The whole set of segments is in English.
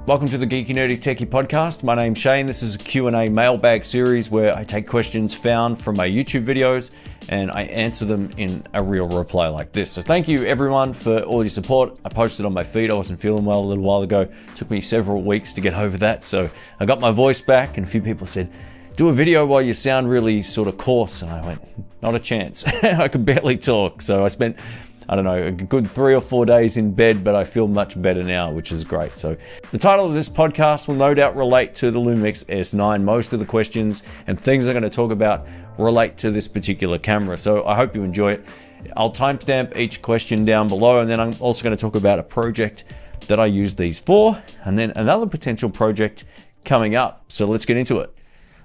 Welcome to the Geeky Nerdy Techie Podcast. My name's Shane. This is a Q&A mailbag series where I take questions found from my YouTube videos and I answer them in a real reply like this. So thank you everyone for all your support. I posted on my feed. I wasn't feeling well a little while ago. It took me several weeks to get over that. So I got my voice back and a few people said, do a video while you sound really sort of coarse. And I went, not a chance. I could barely talk. So I spent, a good 3 or 4 days in bed, but I feel much better now, which is great. So the title of this podcast will no doubt relate to the Lumix S9. Most of the questions and things I'm going to talk about relate to this particular camera. So I hope you enjoy it. I'll timestamp each question down below, and then I'm also going to talk about a project that I use these for, and then another potential project coming up. So let's get into it.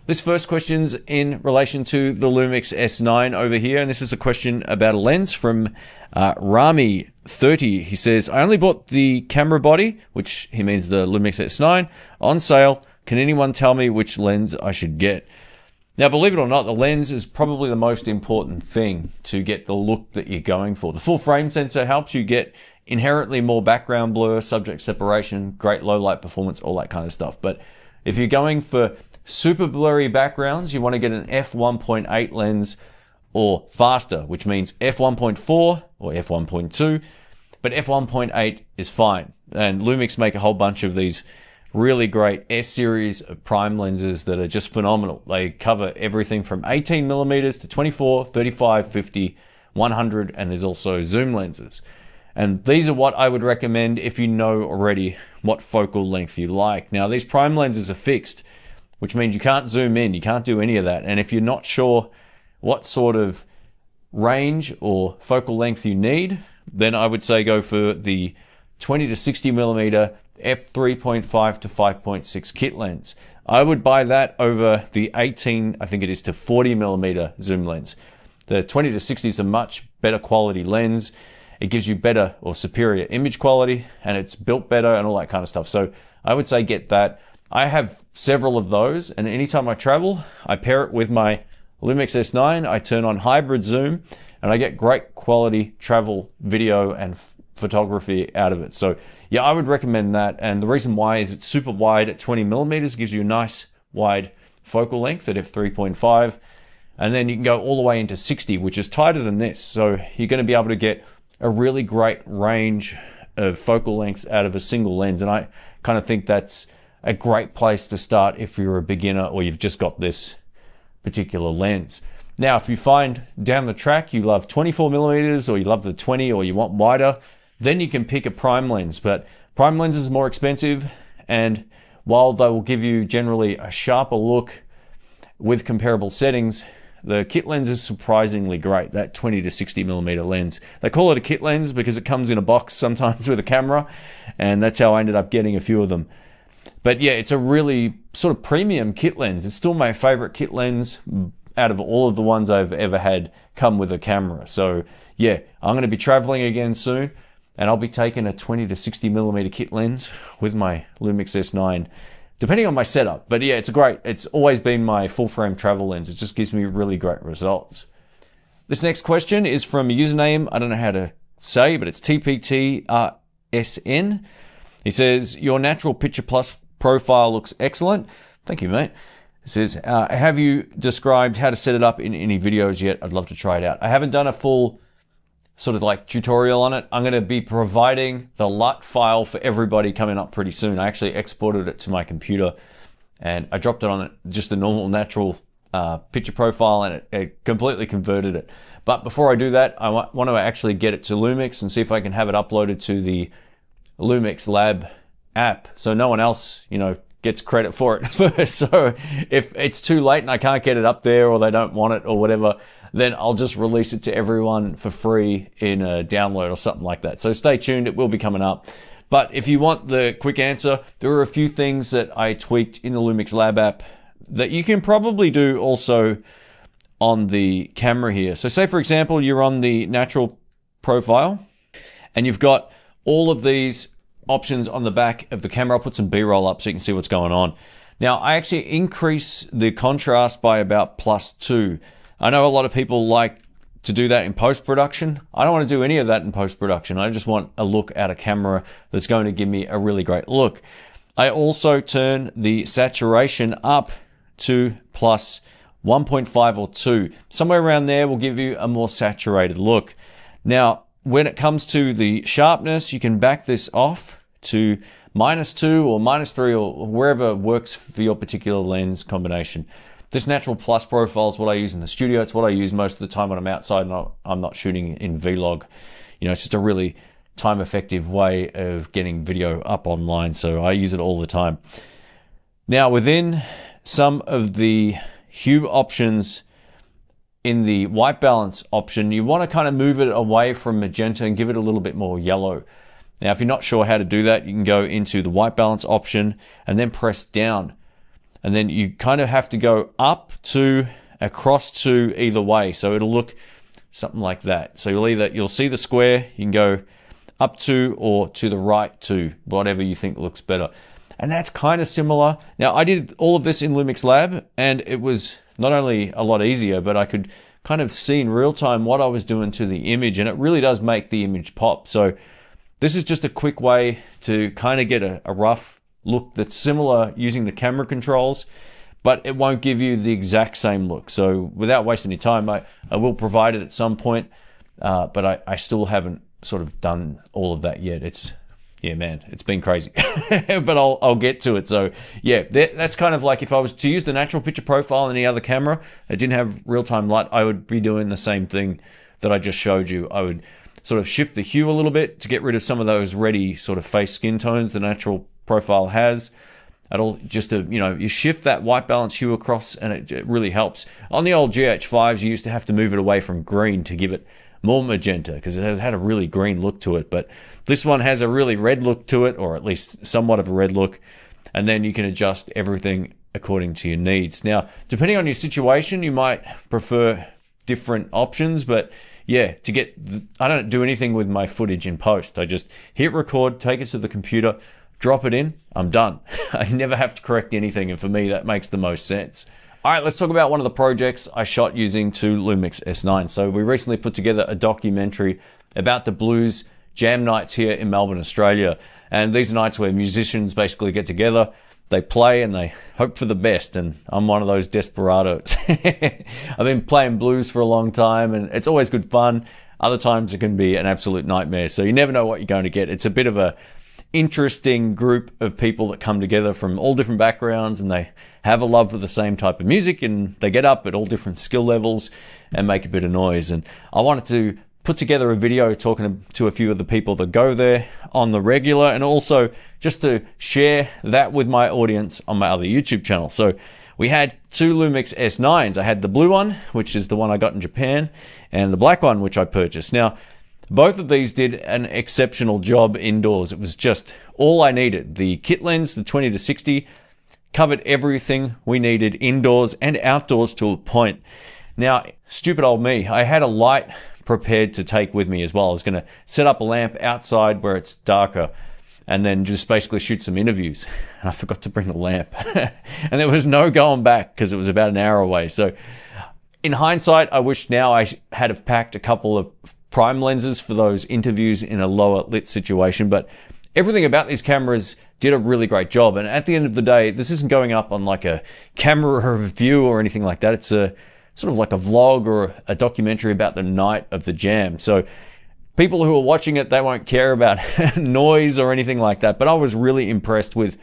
This first question's in relation to the Lumix S9 over here, and this is a question about a lens from Rami30. He says, I only bought the camera body, which he means the Lumix S9, on sale. Can anyone tell me which lens I should get? Now, believe it or not, the lens is probably the most important thing to get the look that you're going for. The full frame sensor helps you get inherently more background blur, subject separation, great low light performance, all that kind of stuff. But if you're going for super blurry backgrounds, you want to get an f1.8 lens or faster, which means f1.4 or f1.2, but f1.8 is fine. And Lumix make a whole bunch of these really great S series of prime lenses that are just phenomenal. They cover everything from 18 millimeters to 24, 35, 50, 100, and there's also zoom lenses. And these are what I would recommend if you know already what focal length you like. Now, these prime lenses are fixed, which means you can't zoom in, you can't do any of that. And if you're not sure what sort of range or focal length you need, then I would say go for the 20 to 60 millimeter f3.5 to 5.6 kit lens. I would buy that over the 18, I think it is, to 40 millimeter zoom lens. The 20 to 60 is a much better quality lens. It gives you better or superior image quality, and it's built better and all that kind of stuff. So I would say get that. I have several of those, and anytime I travel, I pair it with my Lumix S9. I turn on hybrid zoom, and I get great quality travel video and photography out of it. So yeah, I would recommend that. And the reason why is it's super wide at 20 millimeters, gives you a nice wide focal length at f3.5. And then you can go all the way into 60, which is tighter than this. So you're going to be able to get a really great range of focal lengths out of a single lens. And I kind of think that's a great place to start if you're a beginner or you've just got this particular lens. Now, if you find down the track you love 24 millimeters or you love the 20 or you want wider, then you can pick a prime lens. But prime lenses are more expensive, and while they will give you generally a sharper look with comparable settings, the kit lens is surprisingly great, that 20 to 60 millimeter lens. They call it a kit lens because it comes in a box sometimes with a camera, and that's how I ended up getting a few of them. But yeah, it's a really sort of premium kit lens. It's still my favorite kit lens out of all of the ones I've ever had come with a camera. So yeah, I'm going to be traveling again soon, and I'll be taking a 20 to 60 millimeter kit lens with my Lumix S9, depending on my setup. But yeah, it's always been my full frame travel lens. It just gives me really great results. This next question is from a username I don't know how to say, but it's TPTRSN. He says, your natural picture plus profile looks excellent. Thank you, mate. He says, have you described how to set it up in any videos yet? I'd love to try it out. I haven't done a full sort of like tutorial on it. I'm going to be providing the LUT file for everybody coming up pretty soon. I actually exported it to my computer and I dropped it on just a normal natural picture profile, and it completely converted it. But before I do that, I want to actually get it to Lumix and see if I can have it uploaded to the Lumix Lab app, so no one else, gets credit for it first. So if it's too late and I can't get it up there, or they don't want it or whatever, then I'll just release it to everyone for free in a download or something like that. So stay tuned, it will be coming up. But if you want the quick answer, there are a few things that I tweaked in the Lumix Lab app that you can probably do also on the camera here. So say, for example, you're on the natural profile and you've got all of these options on the back of the camera. I'll put some B-roll up so you can see what's going on. Now, I actually increase the contrast by about +2. I know a lot of people like to do that in post-production. I don't want to do any of that in post-production. I just want a look at a camera that's going to give me a really great look. I also turn the saturation up to plus 1.5 or 2. Somewhere around there will give you a more saturated look. Now, when it comes to the sharpness, you can back this off to -2 or -3 or wherever works for your particular lens combination. This natural plus profile is what I use in the studio. It's what I use most of the time when I'm outside and I'm not shooting in vlog. It's just a really time-effective way of getting video up online, so I use it all the time. Now, within some of the hue options in the white balance option, you want to kind of move it away from magenta and give it a little bit more yellow. Now, if you're not sure how to do that, you can go into the white balance option and then press down. And then you kind of have to go up to, across to either way. So it'll look something like that. So you'll see the square, you can go up to or to the right to, whatever you think looks better. And that's kind of similar. Now, I did all of this in Lumix Lab, and it was not only a lot easier, but I could kind of see in real time what I was doing to the image, and it really does make the image pop. So this is just a quick way to kind of get a rough look that's similar using the camera controls, but it won't give you the exact same look. So without wasting your time, I will provide it at some point, but I still haven't sort of done all of that yet. It's been crazy, but I'll get to it. So yeah, that's kind of like if I was to use the natural picture profile in any other camera that didn't have real-time light, I would be doing the same thing that I just showed you. I would sort of shift the hue a little bit to get rid of some of those ready sort of face skin tones the natural profile has. It'll just, you shift that white balance hue across, and it really helps. On the old GH5s, you used to have to move it away from green to give it more magenta because it has had a really green look to it. But this one has a really red look to it, or at least somewhat of a red look. And then you can adjust everything according to your needs. Now, depending on your situation, you might prefer different options, but yeah, I don't do anything with my footage in post. I just hit record, take it to the computer, drop it in, I'm done. I never have to correct anything, and for me, that makes the most sense. All right, let's talk about one of the projects I shot using two Lumix S9. So we recently put together a documentary about the blues jam nights here in Melbourne, Australia. And these are nights where musicians basically get together, they play and they hope for the best, and I'm one of those desperados. I've been playing blues for a long time, and it's always good fun. Other times it can be an absolute nightmare, so you never know what you're going to get. It's a bit of a interesting group of people that come together from all different backgrounds, and they have a love for the same type of music, and they get up at all different skill levels and make a bit of noise. And I wanted to put together a video talking to a few of the people that go there on the regular, and also just to share that with my audience on my other YouTube channel. So we had two Lumix S9s. I had the blue one, which is the one I got in Japan, and the black one, which I purchased. Now, both of these did an exceptional job indoors. It was just all I needed. The kit lens, the 20-60, covered everything we needed indoors and outdoors to a point. Now, stupid old me, I had a light prepared to take with me as well. I was going to set up a lamp outside where it's darker and then just basically shoot some interviews. And I forgot to bring the lamp. And there was no going back because it was about an hour away. So in hindsight, I wish now I had have packed a couple of prime lenses for those interviews in a lower lit situation. But everything about these cameras did a really great job. And at the end of the day, this isn't going up on like a camera review or anything like that. It's a sort of like a vlog or a documentary about the night of the jam. So people who are watching it, they won't care about noise or anything like that. But I was really impressed with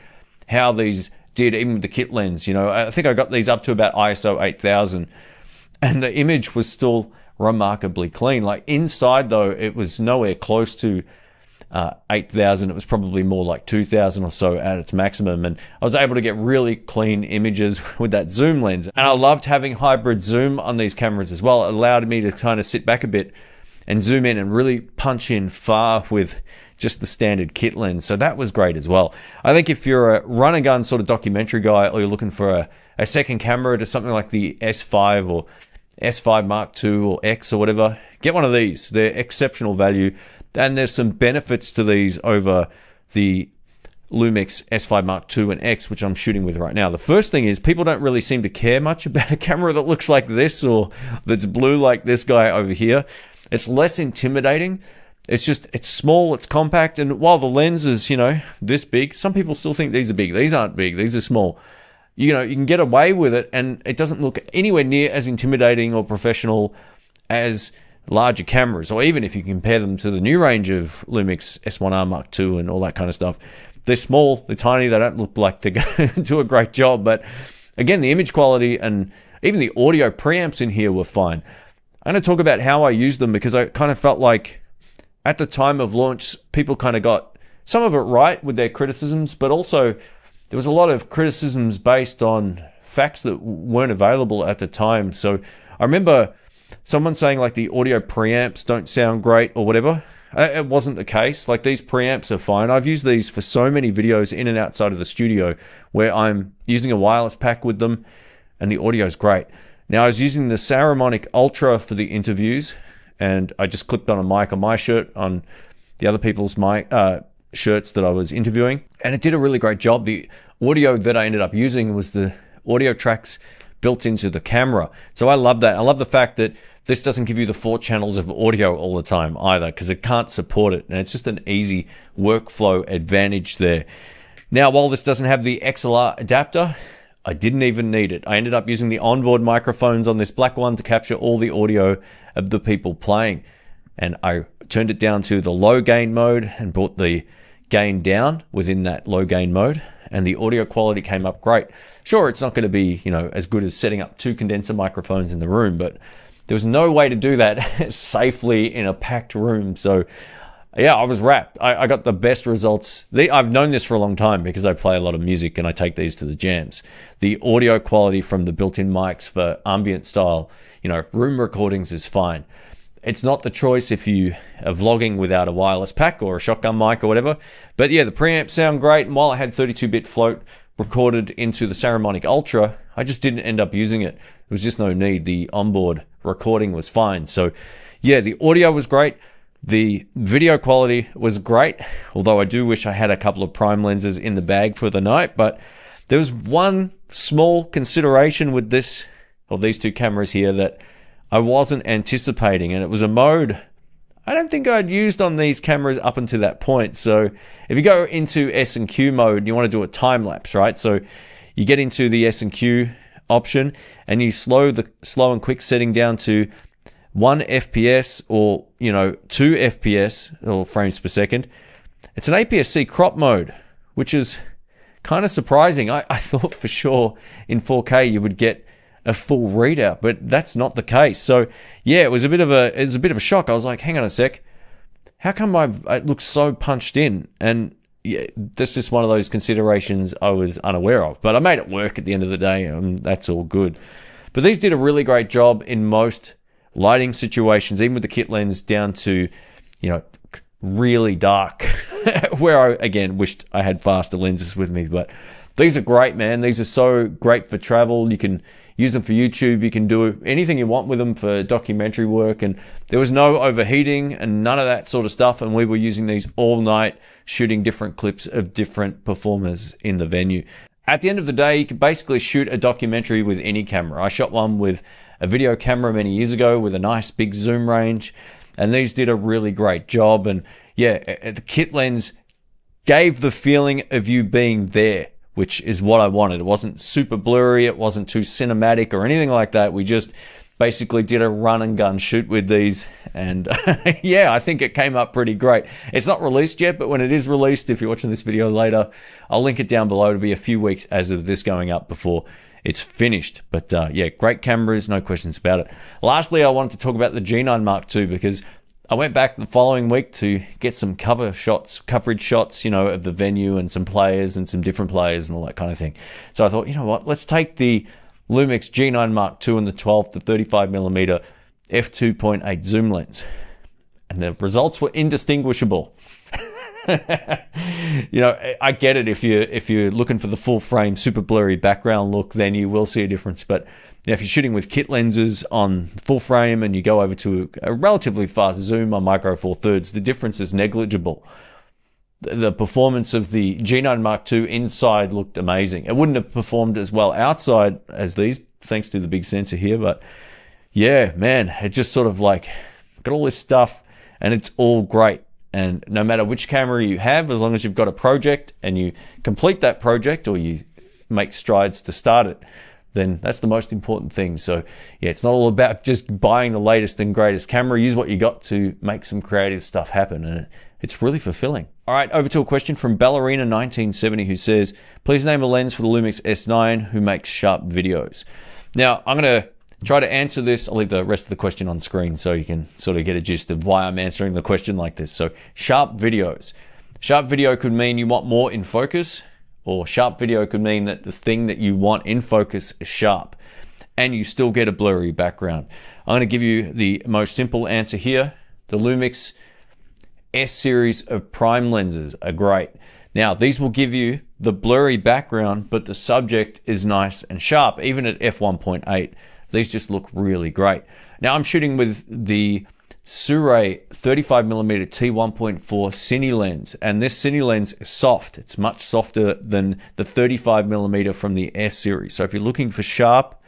how these did, even with the kit lens. You know, I think I got these up to about ISO 8000, and the image was still remarkably clean. Like inside though, it was nowhere close to 8,000. It was probably more like 2,000 or so at its maximum, and I was able to get really clean images with that zoom lens. And I loved having hybrid zoom on these cameras as well. It allowed me to kind of sit back a bit and zoom in and really punch in far with just the standard kit lens. So that was great as well. I think if you're a run and gun sort of documentary guy, or you're looking for a second camera to something like the S5 or S5 Mark II or X or whatever, get one of these. They're exceptional value. And there's some benefits to these over the Lumix S5 Mark II and X, which I'm shooting with right now. The first thing is people don't really seem to care much about a camera that looks like this or that's blue like this guy over here. It's less intimidating it's small, it's compact, and while the lens is, this big, some people still think these are big. These aren't big, these are small. You can get away with it, and it doesn't look anywhere near as intimidating or professional as larger cameras, or even if you compare them to the new range of Lumix S1R Mark II and all that kind of stuff. They're small, they're tiny, they don't look like they're going to do a great job, but again, the image quality and even the audio preamps in here were fine. I'm going to talk about how I used them, because I kind of felt like at the time of launch, people kind of got some of it right with their criticisms, but also there was a lot of criticisms based on facts that weren't available at the time. So I remember someone saying like the audio preamps don't sound great or whatever. It wasn't the case. Like, these preamps are fine. I've used these for so many videos in and outside of the studio where I'm using a wireless pack with them and the audio is great. Now, I was using the Saramonic Ultra for the interviews, and I just clipped on a mic on my shirt, on the other people's mic shirts that I was interviewing, and it did a really great job. The audio that I ended up using was the audio tracks built into the camera. So I love that. I love the fact that this doesn't give you the 4 channels of audio all the time either, because it can't support it, and it's just an easy workflow advantage there. Now, while this doesn't have the XLR adapter, I didn't even need it. I ended up using the onboard microphones on this black one to capture all the audio of the people playing, and I turned it down to the low gain mode and brought the gain down within that low gain mode, and the audio quality came up great. Sure, it's not going to be, as good as setting up 2 condenser microphones in the room, but there was no way to do that safely in a packed room. So yeah, I was wrapped. I got the best results. I've known this for a long time because I play a lot of music and I take these to the jams. The audio quality from the built-in mics for ambient style, room recordings is fine. It's not the choice if you are vlogging without a wireless pack or a shotgun mic or whatever. But yeah, the preamps sound great. And while I had 32-bit float recorded into the Saramonic Ultra, I just didn't end up using it. There was just no need. The onboard recording was fine. So yeah, the audio was great. The video quality was great, although I do wish I had a couple of prime lenses in the bag for the night. But there was one small consideration with these 2 cameras here that I wasn't anticipating, and it was a mode I don't think I'd used on these cameras up until that point. So if you go into S&Q mode, you want to do a time lapse, right? So you get into the S&Q option and you slow and quick setting down to 1 FPS or 2 FPS or frames per second. It's an APS-C crop mode, which is kind of surprising. I thought for sure in 4K you would get a full readout, but that's not the case. So yeah, it was a bit of a shock. I was like, hang on a sec, how come it looks so punched in? And yeah, this is one of those considerations I was unaware of, but I made it work at the end of the day, and that's all good. But these did a really great job in most lighting situations, even with the kit lens down to really dark where I again wished I had faster lenses with me. But these are great, man. These are so great for travel. You can use them for YouTube. You can do anything you want with them for documentary work. And there was no overheating and none of that sort of stuff. And we were using these all night, shooting different clips of different performers in the venue. At the end of the day, you can basically shoot a documentary with any camera. I shot one with a video camera many years ago with a nice big zoom range, and these did a really great job. And yeah, the kit lens gave the feeling of you being there, which is what I wanted. It wasn't super blurry, it wasn't too cinematic or anything like that. We just basically did a run and gun shoot with these, and yeah, I think it came up pretty great. It's not released yet, but when it is released, if you're watching this video later, I'll link it down below. It'll be a few weeks as of this going up before it's finished. But yeah, great cameras, no questions about it. Lastly, I wanted to talk about the G9 Mark II because I went back the following week to get some coverage shots, of the venue and some players and some different players and all that kind of thing. So I thought, you know what, let's take the Lumix G9 Mark II and the 12 to 35mm f2.8 zoom lens. And the results were indistinguishable. I get it. If you're looking for the full frame, super blurry background look, then you will see a difference. But if you're shooting with kit lenses on full frame and you go over to a relatively fast zoom on micro four thirds, the difference is negligible. The performance of the G9 Mark II inside looked amazing. It wouldn't have performed as well outside as these, thanks to the big sensor here. But yeah, man, it just sort of like got all this stuff and it's all great. And no matter which camera you have, as long as you've got a project and you complete that project or you make strides to start it, then that's the most important thing. So yeah, it's not all about just buying the latest and greatest camera. Use what you got to make some creative stuff happen, and it's really fulfilling. All right, over to a question from Ballerina 1970 who says, please name a lens for the Lumix S9 who makes sharp videos. Now, I'm going to try to answer this. I'll leave the rest of the question on screen so you can sort of get a gist of why I'm answering the question like this. So sharp videos. Sharp video could mean you want more in focus, or sharp video could mean that the thing that you want in focus is sharp and you still get a blurry background. I'm going to give you the most simple answer here. The Lumix S series of prime lenses are great. Now, these will give you the blurry background, but the subject is nice and sharp. Even at f1.8, these just look really great. Now, I'm shooting with the Sirui 35mm t1.4 cine lens, and this cine lens is soft. It's much softer than the 35mm from the S series. So if you're looking for sharp,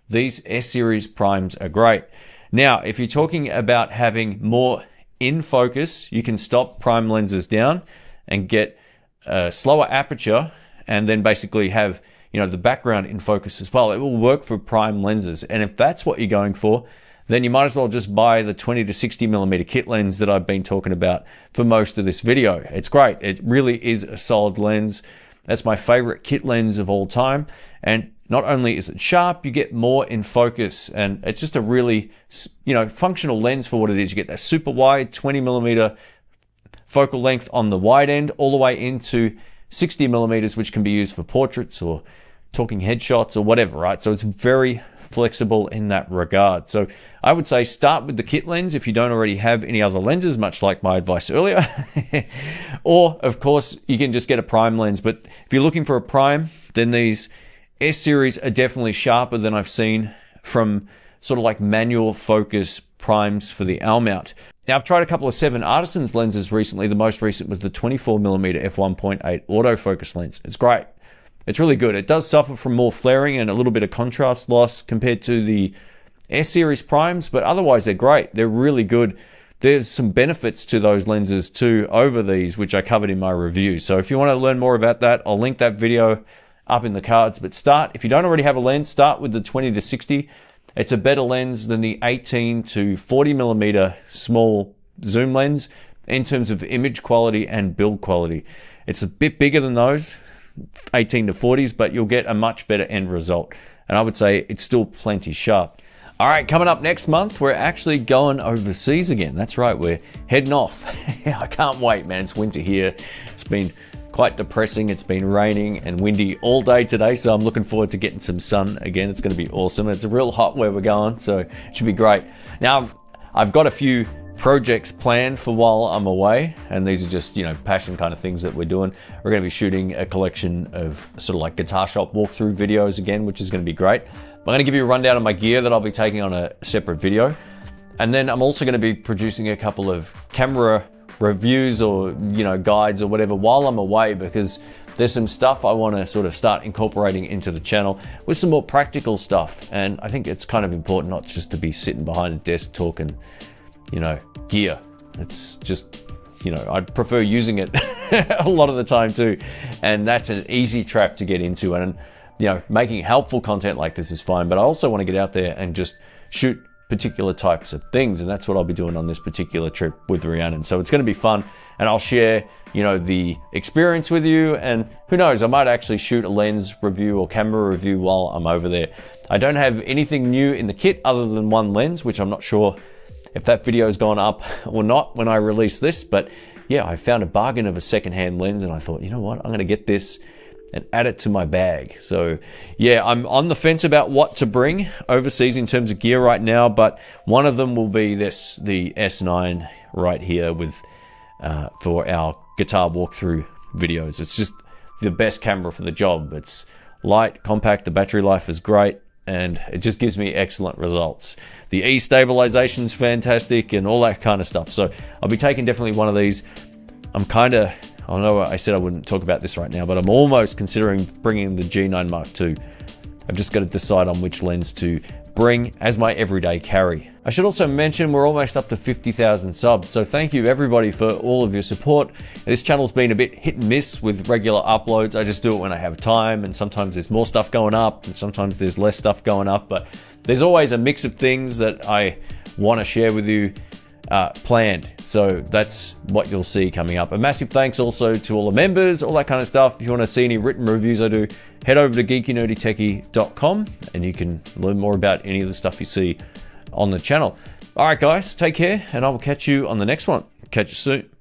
these S series primes are great. Now, if you're talking about having more in focus, you can stop prime lenses down and get a slower aperture, and then basically have, you know, the background in focus as well. It will work for prime lenses, and if that's what you're going for, then you might as well just buy the 20 to 60mm kit lens that I've been talking about for most of this video. It's great. It really is a solid lens. That's my favorite kit lens of all time. And not only is it sharp, you get more in focus, and it's just a really, you know, functional lens for what it is. You get that super wide 20mm focal length on the wide end, all the way into 60mm, which can be used for portraits or talking headshots or whatever, right? So it's very flexible in that regard. So I would say start with the kit lens if you don't already have any other lenses, much like my advice earlier. Or, of course, you can just get a prime lens. But if you're looking for a prime, then these S series are definitely sharper than I've seen from sort of like manual focus primes for the L mount. Now, I've tried a couple of 7 Artisans lenses recently. The most recent was the 24mm f1.8 autofocus lens. It's great. It's really good. It does suffer from more flaring and a little bit of contrast loss compared to the S series primes, but otherwise they're great. They're really good. There's some benefits to those lenses too over these, which I covered in my review. So if you want to learn more about that, I'll link that video up in the cards. But if you don't already have a lens, start with the 20 to 60. It's a better lens than the 18 to 40mm small zoom lens in terms of image quality and build quality. It's a bit bigger than those 18 to 40s, but you'll get a much better end result. And I would say it's still plenty sharp. All right, coming up next month, we're actually going overseas again. That's right, we're heading off. I can't wait, man. It's winter here. It's been quite depressing. It's been raining and windy all day today, so I'm looking forward to getting some sun again. It's going to be awesome. It's real hot where we're going, so it should be great. Now, I've got a few projects planned for while I'm away, and these are just, you know, passion kind of things that we're doing. We're going to be shooting a collection of sort of like guitar shop walkthrough videos again, which is going to be great. I'm going to give you a rundown of my gear that I'll be taking on a separate video. And then I'm also going to be producing a couple of camera reviews or, you know, guides or whatever while I'm away, because there's some stuff I want to sort of start incorporating into the channel with some more practical stuff. And I think it's kind of important not just to be sitting behind a desk talking, you know, gear. It's just, you know, I'd prefer using it a lot of the time too. And that's an easy trap to get into. And, you know, making helpful content like this is fine, but I also want to get out there and just shoot particular types of things, and that's what I'll be doing on this particular trip with Rhiannon. So it's going to be fun, and I'll share, you know, the experience with you, and who knows, I might actually shoot a lens review or camera review while I'm over there. I don't have anything new in the kit other than one lens, which I'm not sure if that video has gone up or not when I release this, but yeah, I found a bargain of a secondhand lens, and I thought, you know what, I'm going to get this and add it to my bag. So yeah, I'm on the fence about what to bring overseas in terms of gear right now, but one of them will be the S9 right here with for our guitar walkthrough videos. It's just the best camera for the job. It's light, compact, the battery life is great, and it just gives me excellent results. The E-stabilization's fantastic and all that kind of stuff. So I'll be taking definitely one of these. I know I said I wouldn't talk about this right now, but I'm almost considering bringing the G9 Mark II. I've just got to decide on which lens to bring as my everyday carry. I should also mention we're almost up to 50,000 subs, so thank you everybody for all of your support. This channel's been a bit hit and miss with regular uploads. I just do it when I have time, and sometimes there's more stuff going up and sometimes there's less stuff going up, but there's always a mix of things that I want to share with you planned. So that's what you'll see coming up. A massive thanks also to all the members, all that kind of stuff. If you want to see any written reviews I do, head over to geekynerdytechie.com and you can learn more about any of the stuff you see on the channel. All right, guys, take care, and I will catch you on the next one. Catch you soon.